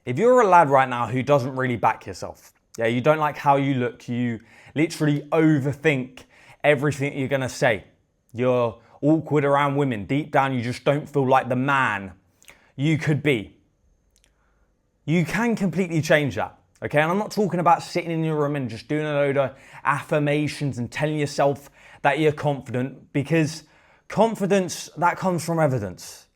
If you're a lad right now who doesn't really back yourself, yeah, you don't like how you look, you literally overthink everything you're gonna say, you're awkward around women, deep down you just don't feel like the man you could be, you can completely change that, okay? And I'm not talking about sitting in your room and just doing a load of affirmations and telling yourself that you're confident, because confidence, that comes from evidence.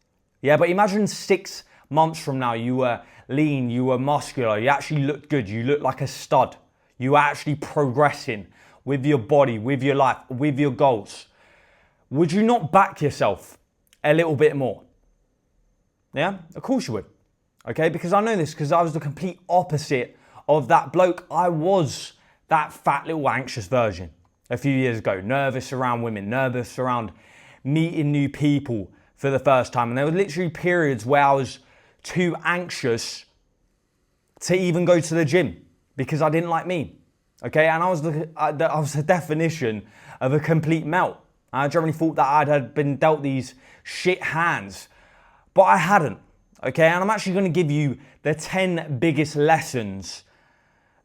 Yeah, but imagine 6 months from now, you were lean, you were muscular, you actually looked good, you looked like a stud. You were actually progressing with your body, with your life, with your goals. Would you not back yourself a little bit more? Yeah, of course you would. Okay, because I know this, because I was the complete opposite of that bloke. I was that fat little anxious version a few years ago, nervous around women, nervous around meeting new people for the first time. And there were literally periods where I was too anxious to even go to the gym because I didn't like me. Okay, and I was the definition of a complete melt. I generally thought that I had been dealt these shit hands, but I hadn't. Okay, and I'm actually going to give you the 10 biggest lessons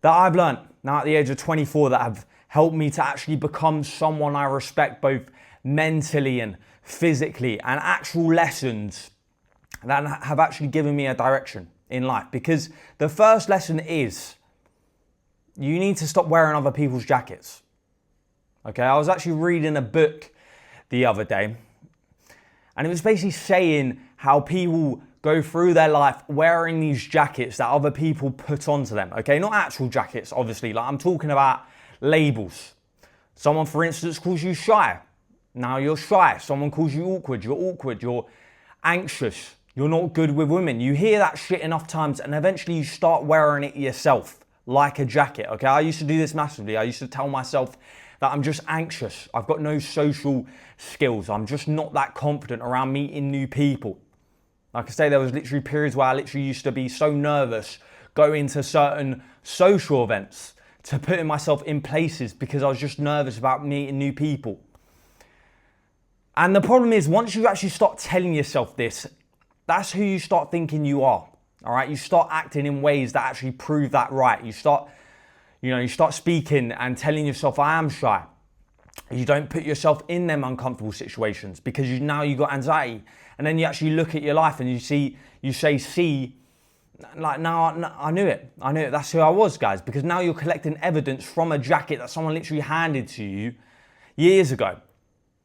that I've learned now at the age of 24 that have helped me to actually become someone I respect both mentally and physically, and actual lessons that have actually given me a direction in life. Because the first lesson is you need to stop wearing other people's jackets. Okay, I was actually reading a book the other day, and it was basically saying how people go through their life wearing these jackets that other people put onto them. Okay, not actual jackets, obviously. Like, I'm talking about labels. Someone, for instance, calls you shy. Now you're shy. Someone calls you awkward. You're anxious. You're not good with women. You hear that shit enough times and eventually you start wearing it yourself like a jacket. Okay, I used to do this massively. I used to tell myself that I'm just anxious. I've got no social skills. I'm just not that confident around meeting new people. Like I say, there was literally periods where I literally used to be so nervous going to certain social events, to putting myself in places because I was just nervous about meeting new people. And the problem is, once you actually start telling yourself this, that's who you start thinking you are. All right, you start acting in ways that actually prove that right. You start speaking and telling yourself, I am shy. You don't put yourself in them uncomfortable situations because now you got anxiety. And then you actually look at your life and you say, like, now I knew it. That's who I was, guys. Because now you're collecting evidence from a jacket that someone literally handed to you years ago.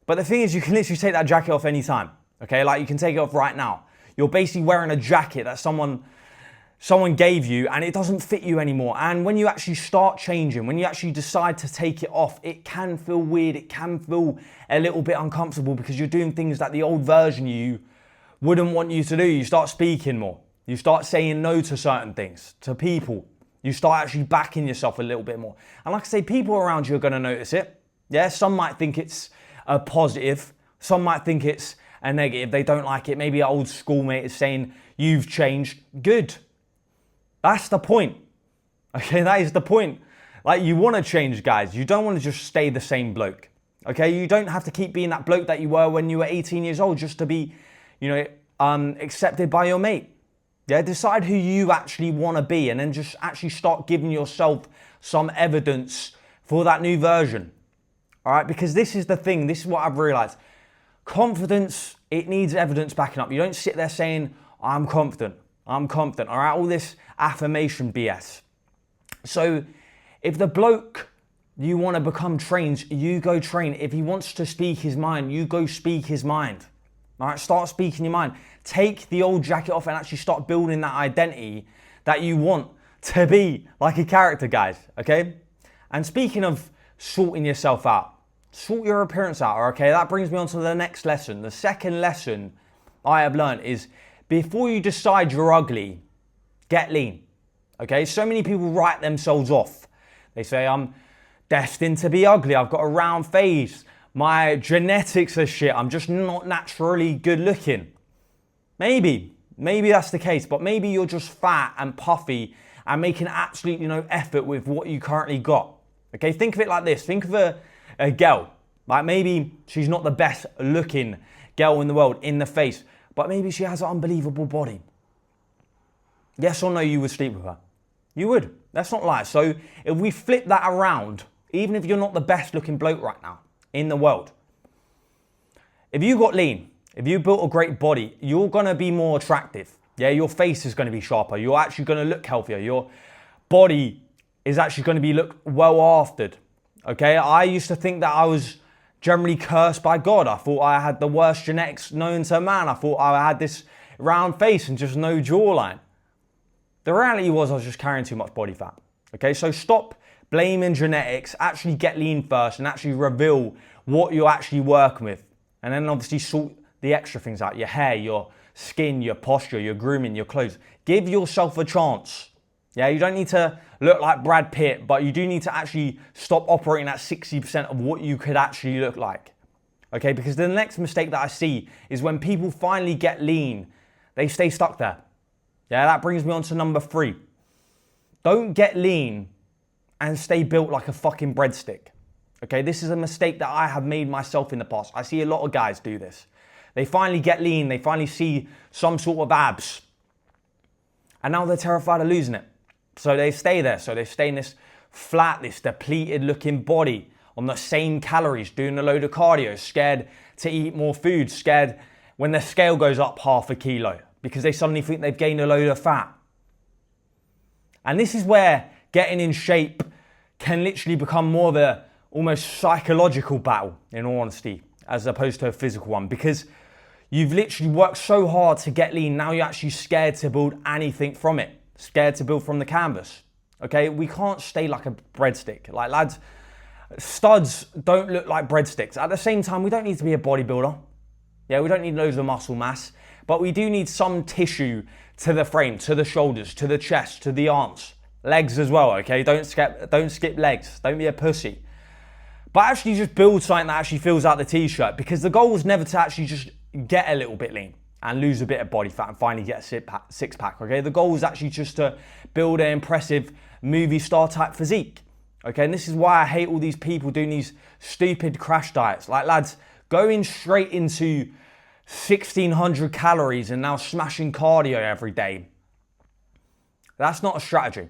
But the thing is, you can literally take that jacket off anytime. Okay, like you can take it off right now. You're basically wearing a jacket that someone gave you and it doesn't fit you anymore. And when you actually start changing, when you actually decide to take it off, it can feel weird. It can feel a little bit uncomfortable because you're doing things that the old version of you wouldn't want you to do. You start speaking more. You start saying no to certain things, to people. You start actually backing yourself a little bit more. And like I say, people around you are going to notice it. Yeah, some might think it's a positive. Some might think it's a negative. They don't like it. Maybe an old schoolmate is saying, you've changed. Good. That's the point. Okay, that is the point. Like, you want to change, guys. You don't want to just stay the same bloke. Okay, you don't have to keep being that bloke that you were when you were 18 years old just to be, accepted by your mate. Yeah, decide who you actually want to be and then just actually start giving yourself some evidence for that new version. All right, because this is the thing. This is what I've realized. Confidence, it needs evidence backing up. You don't sit there saying, I'm confident. All right, all this affirmation BS. So if the bloke you want to become trains, you go train. If he wants to speak his mind, you go speak his mind. All right, start speaking your mind. Take the old jacket off and actually start building that identity that you want to be like a character, guys, okay? And speaking of sorting yourself out, sort your appearance out, okay? That brings me on to the next lesson. The second lesson I have learned is before you decide you're ugly, get lean, okay? So many people write themselves off. They say, I'm destined to be ugly. I've got a round face. My genetics are shit. I'm just not naturally good looking. Maybe that's the case, but maybe you're just fat and puffy and making absolutely no effort with what you currently got. Okay, think of it like this. Think of a girl. Like, maybe she's not the best looking girl in the world in the face, but maybe she has an unbelievable body. Yes or no, you would sleep with her? You would. Let's not lie. So if we flip that around, even if you're not the best looking bloke right now in the world, if you got lean, if you built a great body, you're going to be more attractive. Yeah, your face is going to be sharper. You're actually going to look healthier. Your body is actually going to be look well aftered. Okay, I used to think that I was generally cursed by God. I thought I had the worst genetics known to man. I thought I had this round face and just no jawline. The reality was I was just carrying too much body fat. Okay, so stop blaming genetics, actually get lean first and actually reveal what you're actually working with. And then obviously sort the extra things out, your hair, your skin, your posture, your grooming, your clothes. Give yourself a chance. Yeah, you don't need to look like Brad Pitt, but you do need to actually stop operating at 60% of what you could actually look like. Okay, because the next mistake that I see is when people finally get lean, they stay stuck there. Yeah, that brings me on to number 3. Don't get lean and stay built like a fucking breadstick. Okay, this is a mistake that I have made myself in the past. I see a lot of guys do this. They finally get lean, they finally see some sort of abs, and now they're terrified of losing it. So they stay there. So they stay in this flat, this depleted looking body on the same calories, doing a load of cardio, scared to eat more food, scared when their scale goes up half a kilo because they suddenly think they've gained a load of fat. And this is where getting in shape can literally become more of a almost psychological battle, in all honesty, as opposed to a physical one, because you've literally worked so hard to get lean. Now you're actually scared to build anything from it, scared to build from the canvas. Okay, we can't stay like a breadstick. Like, lads, studs don't look like breadsticks. At the same time, we don't need to be a bodybuilder. Yeah, we don't need loads of muscle mass, but we do need some tissue to the frame, to the shoulders, to the chest, to the arms, legs as well. Okay, don't skip legs. Don't be a pussy. But actually just build something that actually fills out the t-shirt, because the goal was never to actually just get a little bit lean and lose a bit of body fat and finally get a six-pack, okay? The goal was actually just to build an impressive movie star type physique, okay? And this is why I hate all these people doing these stupid crash diets. Like, lads, going straight into 1,600 calories and now smashing cardio every day, that's not a strategy.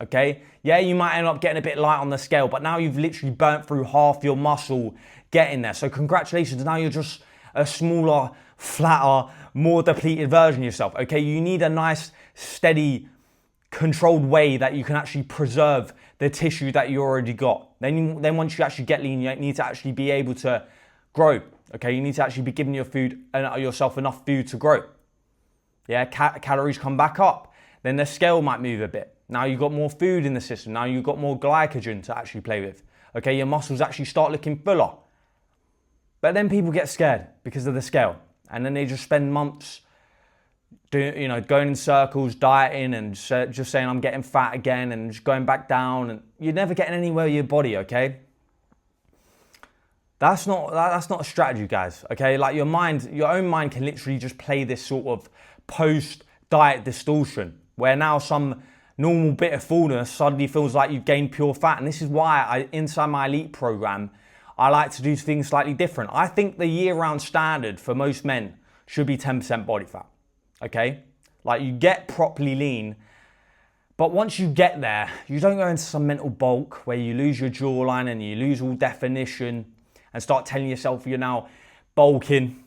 Okay, yeah, you might end up getting a bit light on the scale, but now you've literally burnt through half your muscle getting there. So congratulations, now you're just a smaller, flatter, more depleted version of yourself. Okay, you need a nice, steady, controlled way that you can actually preserve the tissue that you already got. Then once you actually get lean, you need to actually be able to grow. Okay, you need to actually be giving yourself enough food to grow. Yeah, calories come back up. Then the scale might move a bit. Now you've got more food in the system. Now you've got more glycogen to actually play with. Okay, your muscles actually start looking fuller. But then people get scared because of the scale. And then they just spend months going in circles, dieting and just saying, I'm getting fat again, and just going back down. And you're never getting anywhere with your body, okay? That's not a strategy, guys, okay? Like, your own mind can literally just play this sort of post-diet distortion, where now some normal bit of fullness suddenly feels like you've gained pure fat. And this is why inside my elite program, I like to do things slightly different. I think the year-round standard for most men should be 10% body fat, okay? Like, you get properly lean, but once you get there, you don't go into some mental bulk where you lose your jawline and you lose all definition and start telling yourself you're now bulking.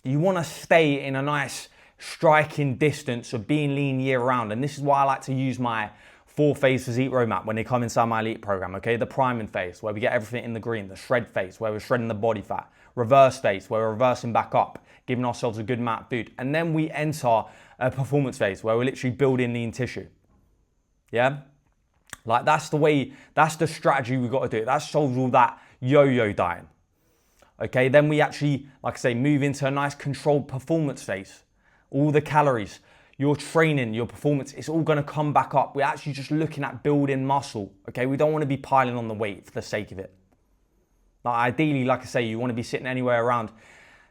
You want to stay in a nice striking distance of being lean year round. And this is why I like to use my 4-phase physique roadmap when they come inside my elite program, okay? The priming phase, where we get everything in the green. The shred phase, where we're shredding the body fat. Reverse phase, where we're reversing back up, giving ourselves a good amount of food. And then we enter a performance phase, where we're literally building lean tissue. Yeah? Like, that's the strategy we've got to do. That solves all that yo-yo dieting. Okay, then we actually, like I say, move into a nice controlled performance phase. All the calories, your training, your performance, it's all going to come back up. We're actually just looking at building muscle, okay? We don't want to be piling on the weight for the sake of it. Like, ideally, like I say, you want to be sitting anywhere around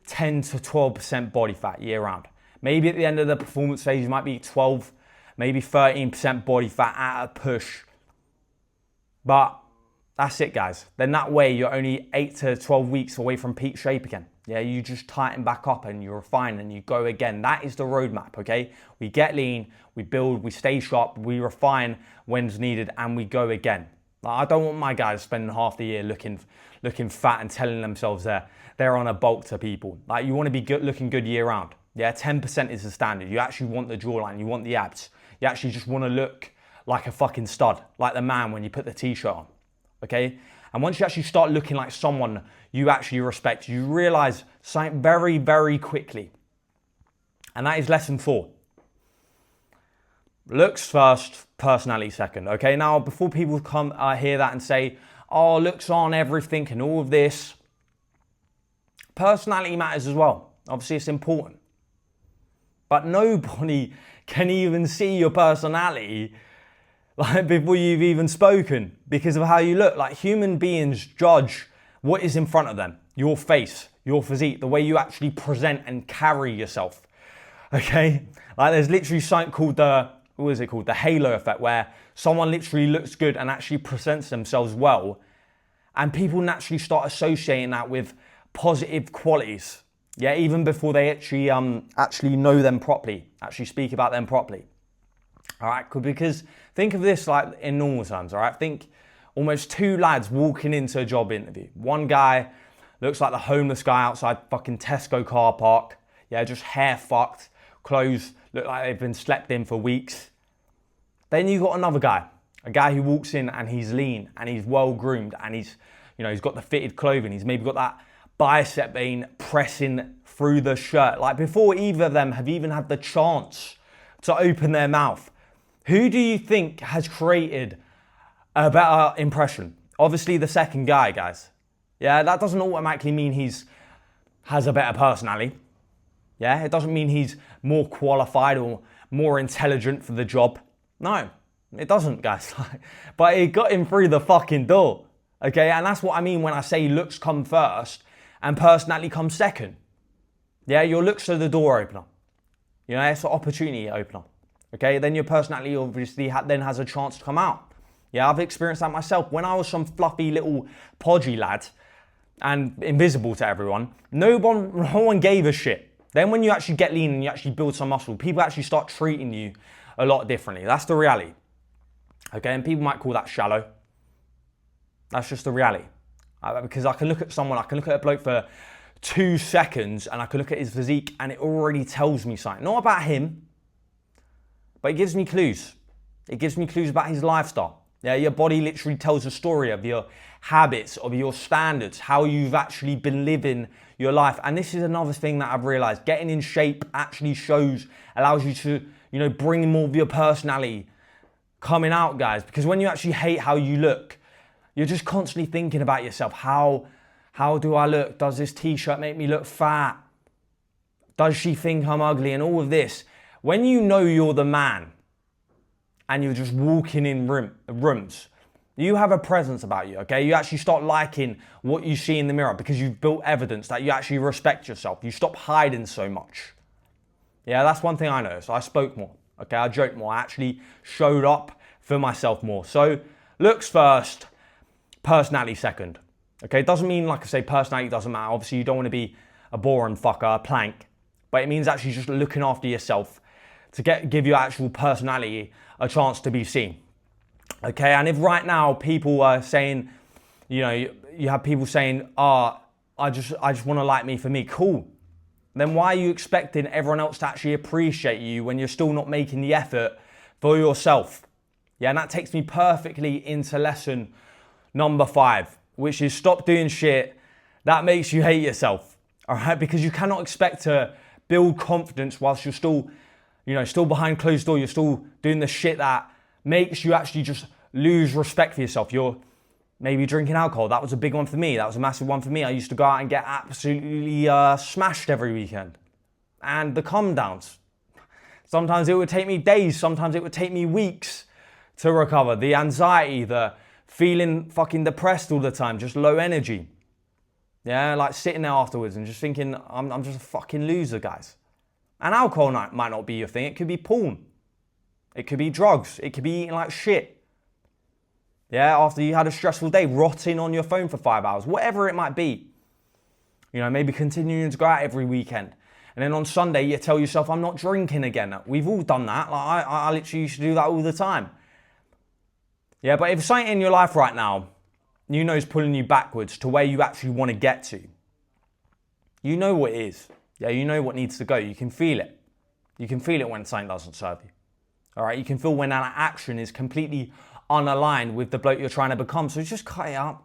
10 to 12% body fat year round. Maybe at the end of the performance phase, you might be 12, maybe 13% body fat at a push. But That's it, guys. Then that way you're only 8 to 12 weeks away from peak shape again. Yeah, you just tighten back up and you refine and you go again. That is the roadmap, okay? We get lean, we build, we stay sharp, we refine when's needed, and we go again. Like, I don't want my guys spending half the year looking fat and telling themselves they're on a bulk to people. Like, you want to be looking good year round. Yeah, 10% is the standard. You actually want the jawline, you want the abs. You actually just want to look like a fucking stud, like the man when you put the t-shirt on, okay? And once you actually start looking like someone you actually respect, you realize something very, very quickly. And that is lesson 4. Looks first, personality second, okay? Now, before people come hear that and say, oh, looks aren't everything and all of this, personality matters as well. Obviously, it's important. But nobody can even see your personality like before you've even spoken because of how you look. Like, human beings judge what is in front of them, your face, your physique, the way you actually present and carry yourself, okay? Like, there's literally something called the halo effect, where someone literally looks good and actually presents themselves well, and people naturally start associating that with positive qualities, yeah, even before they actually know them properly, actually speak about them properly. All right, because think of this like in normal terms, all right? Think almost 2 lads walking into a job interview. One guy looks like the homeless guy outside fucking Tesco car park. Yeah, just hair fucked, clothes look like they've been slept in for weeks. Then you got another guy, a guy who walks in and he's lean and he's well groomed and he's got the fitted clothing. He's maybe got that bicep vein pressing through the shirt. Like, before either of them have even had the chance to open their mouth, who do you think has created a better impression? Obviously the second guy, guys. Yeah, that doesn't automatically mean has a better personality. Yeah, it doesn't mean he's more qualified or more intelligent for the job. No, it doesn't, guys. But it got him through the fucking door. Okay, and that's what I mean when I say looks come first and personality comes second. Yeah, your looks are the door opener. You know, it's an opportunity opener. Okay, then your personality obviously then has a chance to come out. Yeah, I've experienced that myself. When I was some fluffy little podgy lad and invisible to everyone, no one gave a shit. Then when you actually get lean and you actually build some muscle, people actually start treating you a lot differently. That's the reality. Okay, and people might call that shallow. That's just the reality. Because I can look at a bloke for 2 seconds and I can look at his physique and it already tells me something. Not about him, but it gives me clues. It gives me clues about his lifestyle. Yeah, your body literally tells a story of your habits, of your standards, how you've actually been living your life. And this is another thing that I've realized. Getting in shape actually allows you to, bring more of your personality coming out, guys. Because when you actually hate how you look, you're just constantly thinking about yourself. How do I look? Does this t-shirt make me look fat? Does she think I'm ugly? And all of this. When you know you're the man and you're just walking in rooms, you have a presence about you, okay? You actually start liking what you see in the mirror because you've built evidence that you actually respect yourself. You stop hiding so much. Yeah, that's one thing I noticed. I spoke more, okay? I joked more. I actually showed up for myself more. So looks first, personality second, okay? It doesn't mean, like I say, personality doesn't matter. Obviously, you don't want to be a boring fucker, a plank, but it means actually just looking after yourself to give your actual personality a chance to be seen. Okay, and if right now people are saying, you have people saying, I just want to like me for me, cool. Then why are you expecting everyone else to actually appreciate you when you're still not making the effort for yourself? Yeah, and that takes me perfectly into lesson number 5, which is stop doing shit that makes you hate yourself. All right, because you cannot expect to build confidence whilst you're still behind closed door, you're still doing the shit that makes you actually just lose respect for yourself. You're maybe drinking alcohol. That was a big one for me. That was a massive one for me. I used to go out and get absolutely smashed every weekend. And the calm downs. Sometimes it would take me days. Sometimes it would take me weeks to recover. The anxiety, the feeling fucking depressed all the time, just low energy. Yeah, like sitting there afterwards and just thinking, I'm just a fucking loser, guys. And alcohol might not be your thing. It could be porn. It could be drugs. It could be eating like shit. Yeah, after you had a stressful day, rotting on your phone for 5 hours, whatever it might be. You know, maybe continuing to go out every weekend. And then on Sunday, you tell yourself, I'm not drinking again. We've all done that. Like I literally used to do that all the time. Yeah, but if something in your life right now, you know, is pulling you backwards to where you actually want to get to, you know what it is. Yeah, you know what needs to go. You can feel it. You can feel it when something doesn't serve you. All right, you can feel when an action is completely unaligned with the bloke you're trying to become. So just cut it out.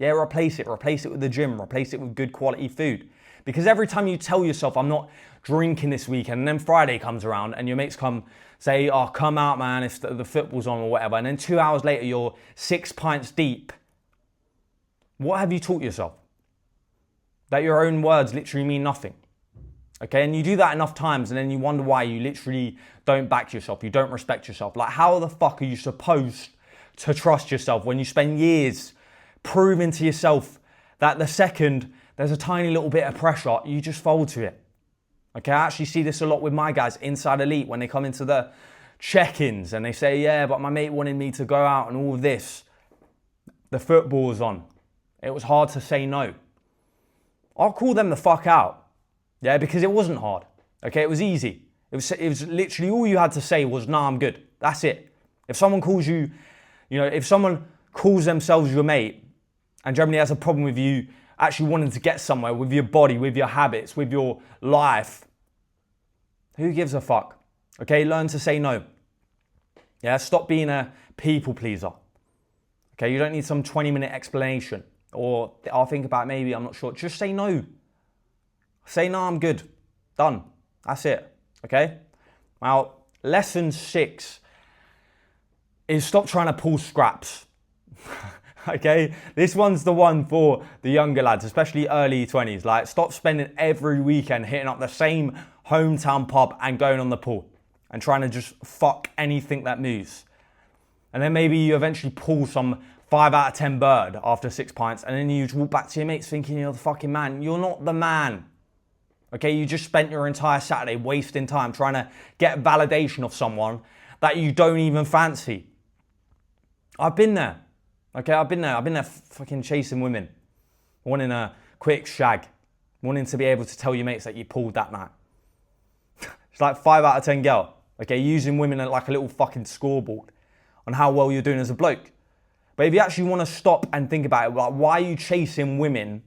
Yeah, replace it. Replace it with the gym. Replace it with good quality food. Because every time you tell yourself, I'm not drinking this weekend, and then Friday comes around and your mates come say, oh, come out, man, if the football's on or whatever. And then 2 hours later, you're 6 pints deep. What have you taught yourself? That your own words literally mean nothing. Okay, and you do that enough times and then you wonder why you literally don't back yourself, you don't respect yourself. Like, how the fuck are you supposed to trust yourself when you spend years proving to yourself that the second there's a tiny little bit of pressure, you just fold to it? Okay, I actually see this a lot with my guys inside Elite when they come into the check-ins and they say, yeah, but my mate wanted me to go out and all of this. The football's on. It was hard to say no. I'll call them the fuck out. Yeah, because it wasn't hard. Okay, it was easy. It was literally all you had to say was, nah, I'm good. That's it. If someone calls you, if someone calls themselves your mate and generally has a problem with you actually wanting to get somewhere with your body, with your habits, with your life, who gives a fuck? Okay, learn to say no. Yeah, stop being a people pleaser. Okay, you don't need some 20-minute explanation or I'll think about it, maybe, I'm not sure. Just say no. Say, no, I'm good. Done. That's it. Okay? Now, lesson 6 is stop trying to pull scraps. Okay? This one's the one for the younger lads, especially early 20s. Like, stop spending every weekend hitting up the same hometown pub and going on the pool and trying to just fuck anything that moves. And then maybe you eventually pull some 5 out of 10 bird after 6 pints and then you just walk back to your mates thinking you're the fucking man. You're not the man. Okay, you just spent your entire Saturday wasting time trying to get validation of someone that you don't even fancy. I've been there. Okay, I've been there fucking chasing women, wanting a quick shag, wanting to be able to tell your mates that you pulled that night. It's like 5 out of 10 girl. Okay, using women like a little fucking scoreboard on how well you're doing as a bloke. But if you actually want to stop and think about it, like, why are you chasing women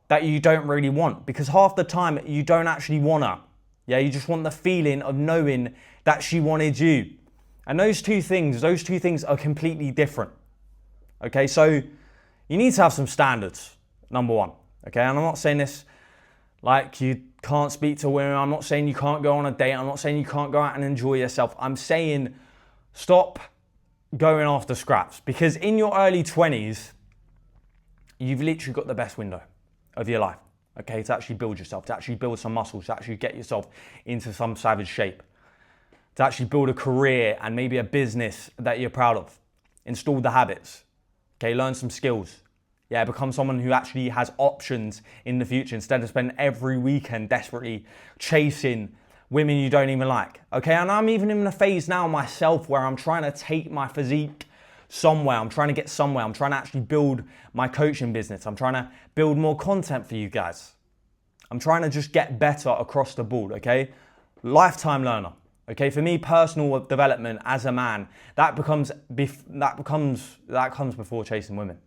that you don't really want? Because half the time you don't actually want her. Yeah, you just want the feeling of knowing that she wanted you. And those two things are completely different. Okay, so you need to have some standards, number one. Okay, and I'm not saying this like you can't speak to women. I'm not saying you can't go on a date. I'm not saying you can't go out and enjoy yourself. I'm saying stop going after scraps. Because in your early 20s, you've literally got the best window of your life, okay, to actually build yourself, to actually build some muscles, to actually get yourself into some savage shape, to actually build a career and maybe a business that you're proud of, install the habits, okay, learn some skills, yeah, become someone who actually has options in the future instead of spending every weekend desperately chasing women you don't even like, okay? And I'm even in a phase now myself where I'm trying to take my physique somewhere. I'm trying to get somewhere. I'm trying to actually build my coaching business. I'm trying to build more content for you guys. I'm trying to just get better across the board, okay? Lifetime learner, okay? For me, personal development as a man, that comes before chasing women.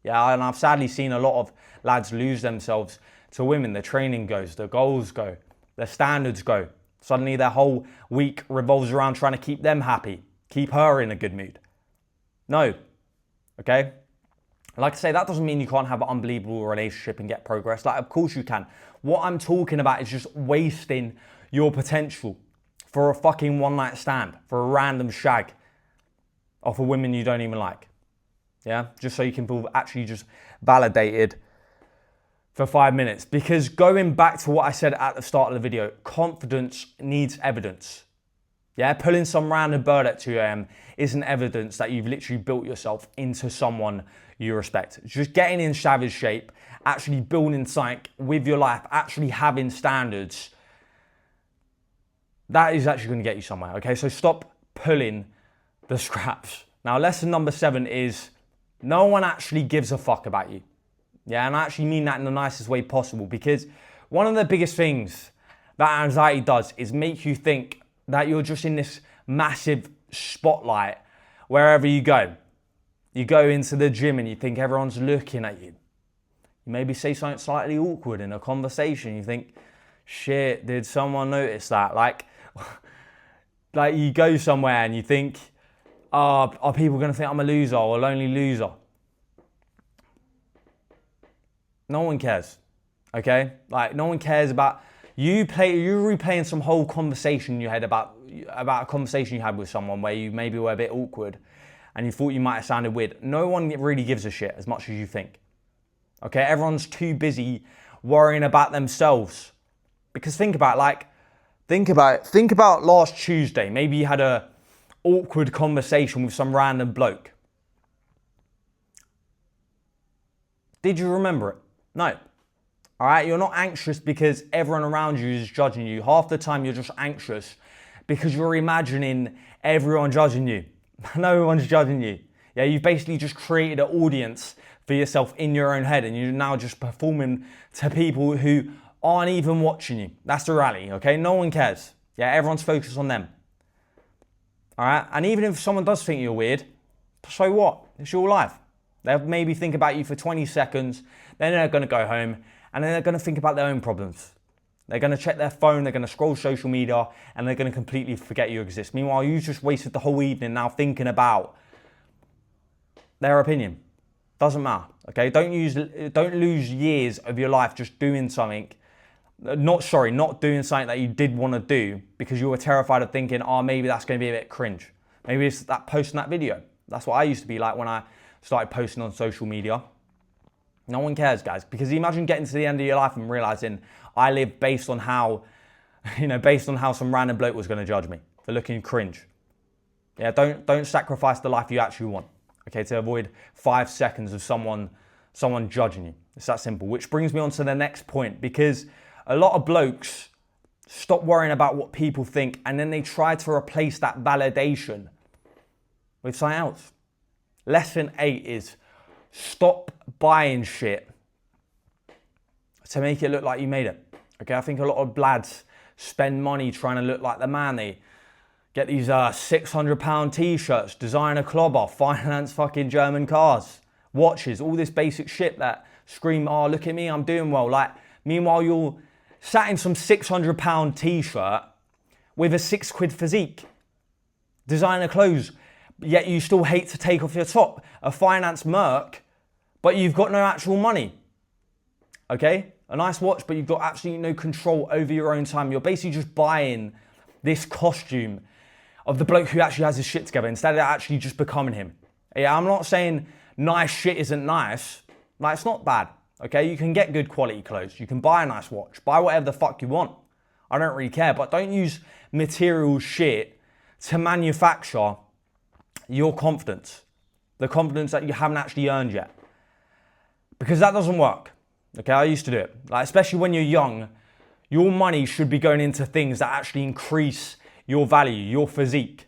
Yeah, and I've sadly seen a lot of lads lose themselves to women. The training goes, the goals go, the standards go. Suddenly their whole week revolves around trying to keep them happy, keep her in a good mood. No, okay? Like I say, that doesn't mean you can't have an unbelievable relationship and get progress. Like, of course you can. What I'm talking about is just wasting your potential for a fucking one-night stand, for a random shag off of women you don't even like. Yeah? Just so you can feel actually just validated for 5 minutes. Because going back to what I said at the start of the video, confidence needs evidence. Yeah, pulling some random bird at 2 a.m. isn't evidence that you've literally built yourself into someone you respect. Just getting in savage shape, actually building something with your life, actually having standards, that is actually going to get you somewhere, okay? So stop pulling the scraps, Now, lesson number 7 is no one actually gives a fuck about you. Yeah, and I actually mean that in the nicest way possible, because one of the biggest things that anxiety does is make you think that you're just in this massive spotlight wherever you go. You go into the gym and you think everyone's looking at you. You maybe say something slightly awkward in a conversation. You think, shit, did someone notice that? Like you go somewhere and you think, are people going to think I'm a loser or a lonely loser? No one cares, okay? Like, no one cares about you're replaying some whole conversation you had about a conversation you had with someone where you maybe were a bit awkward and you thought you might have sounded weird. No one really gives a shit as much as you think, okay? Everyone's too busy worrying about themselves. Because think about last Tuesday. Maybe you had a awkward conversation with some random bloke. Did you remember it? No. All right, you're not anxious because everyone around you is judging you. Half the time you're just anxious because you're imagining everyone judging you. No one's judging you. Yeah, you've basically just created an audience for yourself in your own head, and you're now just performing to people who aren't even watching you. That's the reality, okay? No one cares. Yeah, everyone's focused on them. All right, and even if someone does think you're weird, so what? It's your life. They'll maybe think about you for 20 seconds, then they're going to go home, and then they're going to think about their own problems. They're going to check their phone, they're going to scroll social media, and they're going to completely forget you exist. Meanwhile, you just wasted the whole evening now thinking about their opinion. Doesn't matter, okay? Don't lose years of your life just doing something. Not doing something that you did want to do because you were terrified of thinking, maybe that's going to be a bit cringe. Maybe it's that posting that video. That's what I used to be like when I started posting on social media. No one cares, guys, because imagine getting to the end of your life and realizing I live based on how some random bloke was going to judge me for looking cringe. Yeah, don't sacrifice the life you actually want, okay, to avoid 5 seconds of someone judging you. It's that simple. Which brings me on to the next point, because a lot of blokes stop worrying about what people think and then they try to replace that validation with something else. Lesson 8 is stop buying shit to make it look like you made it. Okay, I think a lot of lads spend money trying to look like the man. They get these £600 t-shirts, designer clobber, finance fucking German cars, watches, all this basic shit that scream, look at me, I'm doing well. Like, meanwhile, you're sat in some £600 t-shirt with a £6 physique, designer clothes, yet you still hate to take off your top, a finance Merc, but you've got no actual money. Okay? A nice watch, but you've got absolutely no control over your own time. You're basically just buying this costume of the bloke who actually has his shit together instead of actually just becoming him. Yeah, I'm not saying nice shit isn't nice. Like, it's not bad. Okay, you can get good quality clothes. You can buy a nice watch. Buy whatever the fuck you want. I don't really care. But don't use material shit to manufacture your confidence. The confidence that you haven't actually earned yet. Because that doesn't work. Okay, I used to do it. Like, especially when you're young, your money should be going into things that actually increase your value, your physique.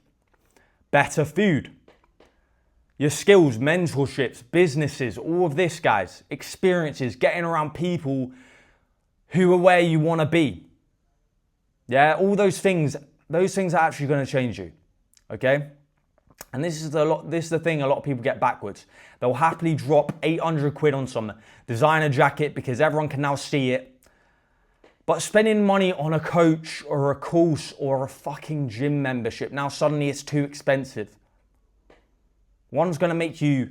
Better food. Your skills, mentorships, businesses, all of this, guys, experiences, getting around people who are where you want to be. Yeah, all those things are actually going to change you. Okay? And this is the thing a lot of people get backwards. They'll happily drop 800 quid on some designer jacket because everyone can now see it. But spending money on a coach or a course or a fucking gym membership, now suddenly it's too expensive. One's going to make you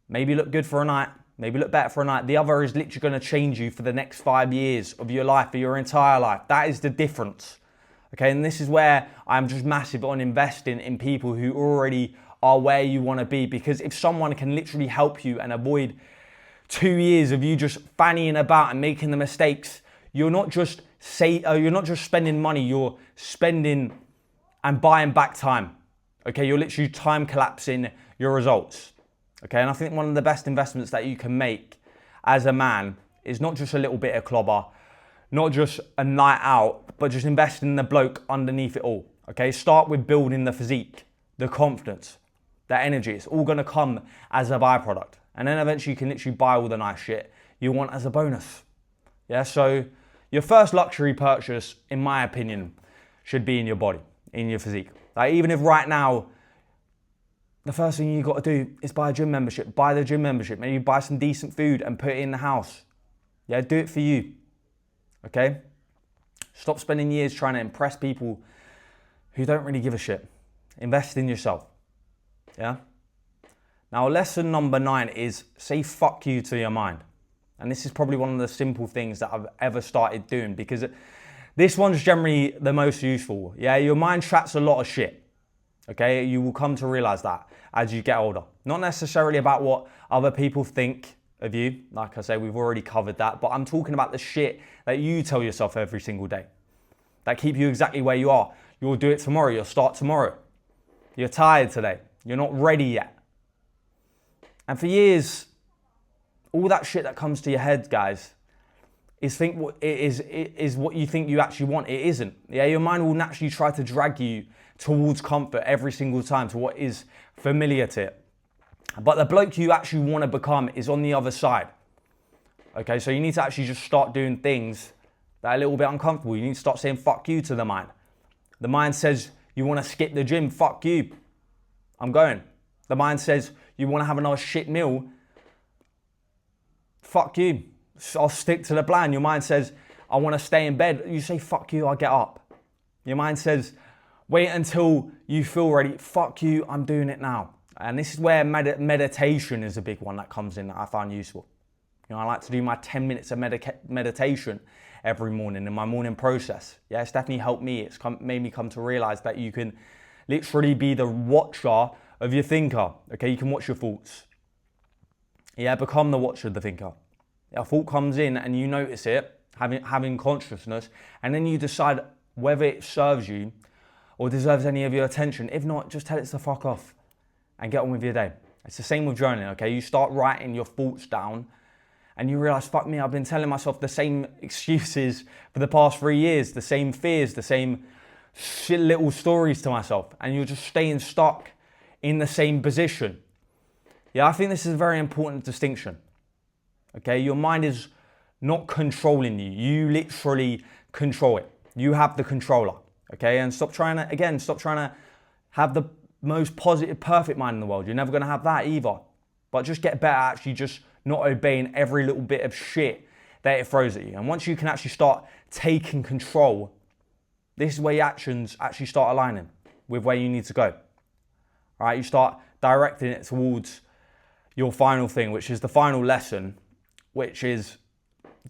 maybe look good for a night, maybe look better for a night. The other is literally going to change you for the next 5 years of your life, for your entire life. That is the difference. Okay, and this is where I'm just massive on investing in people who already are where you want to be. Because if someone can literally help you and avoid 2 years of you just fannying about and making the mistakes, you're not just spending money, you're spending and buying back time. Okay, you're literally time collapsing your results. Okay, and I think one of the best investments that you can make as a man is not just a little bit of clobber, not just a night out, but just invest in the bloke underneath it all. Okay, start with building the physique, the confidence. that energy. It's all going to come as a byproduct. And then eventually you can literally buy all the nice shit you want as a bonus. Yeah, so your first luxury purchase, in my opinion, should be in your body, in your physique. Like, even if right now, the first thing you got to do is buy a gym membership. Buy the gym membership. Maybe buy some decent food and put it in the house. Yeah, do it for you. Okay? Stop spending years trying to impress people who don't really give a shit. Invest in yourself. Yeah? Now, lesson number 9 is say fuck you to your mind. And this is probably one of the simple things that I've ever started doing, because this one's generally the most useful. Yeah, your mind chats a lot of shit. Okay, you will come to realize that as you get older. Not necessarily about what other people think of you. Like I say, we've already covered that. But I'm talking about the shit that you tell yourself every single day that keep you exactly where you are. You'll do it tomorrow. You'll start tomorrow. You're tired today. You're not ready yet. And for years, all that shit that comes to your head, guys, is what you think you actually want. It isn't. Yeah, your mind will naturally try to drag you towards comfort every single time, to what is familiar to it. But the bloke you actually want to become is on the other side. Okay, so you need to actually just start doing things that are a little bit uncomfortable. You need to start saying fuck you to the mind. The mind says you want to skip the gym, fuck you. I'm going. The mind says you want to have another shit meal, fuck you. I'll stick to the plan. Your mind says I want to stay in bed. You say fuck you, I'll get up. Your mind says wait until you feel ready. Fuck you, I'm doing it now. And this is where meditation is a big one that comes in that I find useful. You know, I like to do my 10 minutes of meditation every morning in my morning process. Yeah, it's definitely helped me. It's made me come to realize that you can literally be the watcher of your thinker. Okay, you can watch your thoughts. Yeah, become the watcher of the thinker. A thought comes in and you notice it, having consciousness, and then you decide whether it serves you or deserves any of your attention. If not, just tell it to fuck off and get on with your day. It's the same with journaling, okay? You start writing your thoughts down and you realize, fuck me, I've been telling myself the same excuses for the past 3 years, the same fears, the same shit little stories to myself, and you're just staying stuck in the same position. Yeah, I think this is a very important distinction. Okay, your mind is not controlling you. You literally control it. You have the controller. Okay, and stop trying to have the most positive, perfect mind in the world. You're never going to have that either. But just get better at actually just not obeying every little bit of shit that it throws at you. And once you can actually start taking control, this is where your actions actually start aligning with where you need to go. All right, you start directing it towards your final thing, which is the final lesson, which is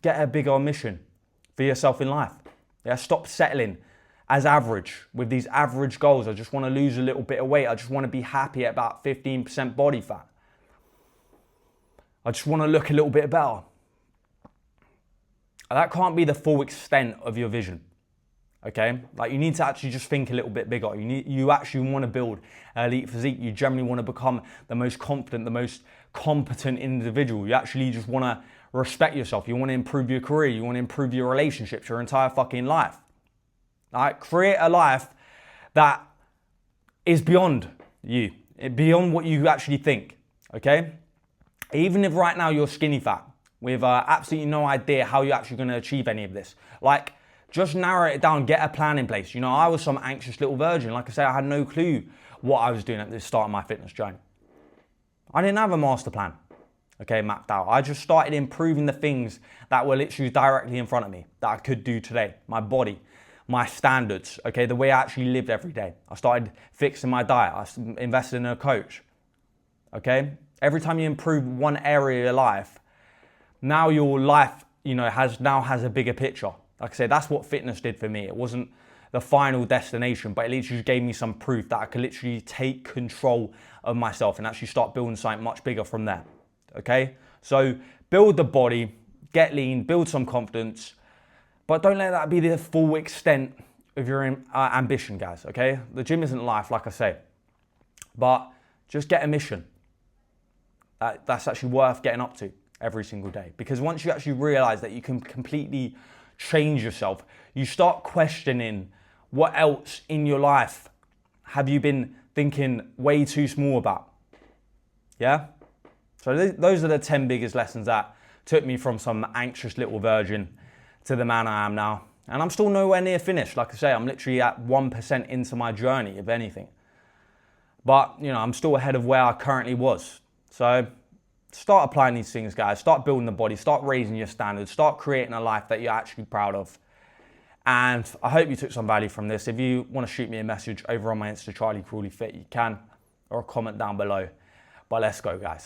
get a bigger mission for yourself in life. Yeah, stop settling as average with these average goals. I just want to lose a little bit of weight. I just want to be happy at about 15% body fat. I just want to look a little bit better. That can't be the full extent of your vision. Okay, like you need to actually just think a little bit bigger. You actually want to build an elite physique. You generally want to become the most confident, the most competent individual. You actually just want to respect yourself. You want to improve your career. You want to improve your relationships, your entire fucking life. Like, create a life that is beyond you, beyond what you actually think. Okay, even if right now you're skinny fat with absolutely no idea how you're actually going to achieve any of this, like, just narrow it down, get a plan in place. You know, I was some anxious little virgin. Like I say, I had no clue what I was doing at the start of my fitness journey. I didn't have a master plan, okay, mapped out. I just started improving the things that were literally directly in front of me that I could do today. My body, my standards, okay, the way I actually lived every day. I started fixing my diet. I invested in a coach, okay? Every time you improve one area of your life, now your life, you know, has a bigger picture. Like I said, that's what fitness did for me. It wasn't the final destination, but it literally gave me some proof that I could literally take control of myself and actually start building something much bigger from there. Okay? So build the body, get lean, build some confidence, but don't let that be the full extent of your ambition, guys. Okay? The gym isn't life, like I say, but just get a mission that's actually worth getting up to every single day. Because once you actually realize that you can completely change yourself, you start questioning what else in your life have you been thinking way too small about. Yeah? So those are the 10 biggest lessons that took me from some anxious little virgin to the man I am now. And I'm still nowhere near finished. Like I say, I'm literally at 1% into my journey, if anything. But, I'm still ahead of where I currently was. So start applying these things, guys. Start building the body. Start raising your standards. Start creating a life that you're actually proud of. And I hope you took some value from this. If you want to shoot me a message over on my Insta, Charlie Crawley Fit, you can, or a comment down below. But let's go, guys.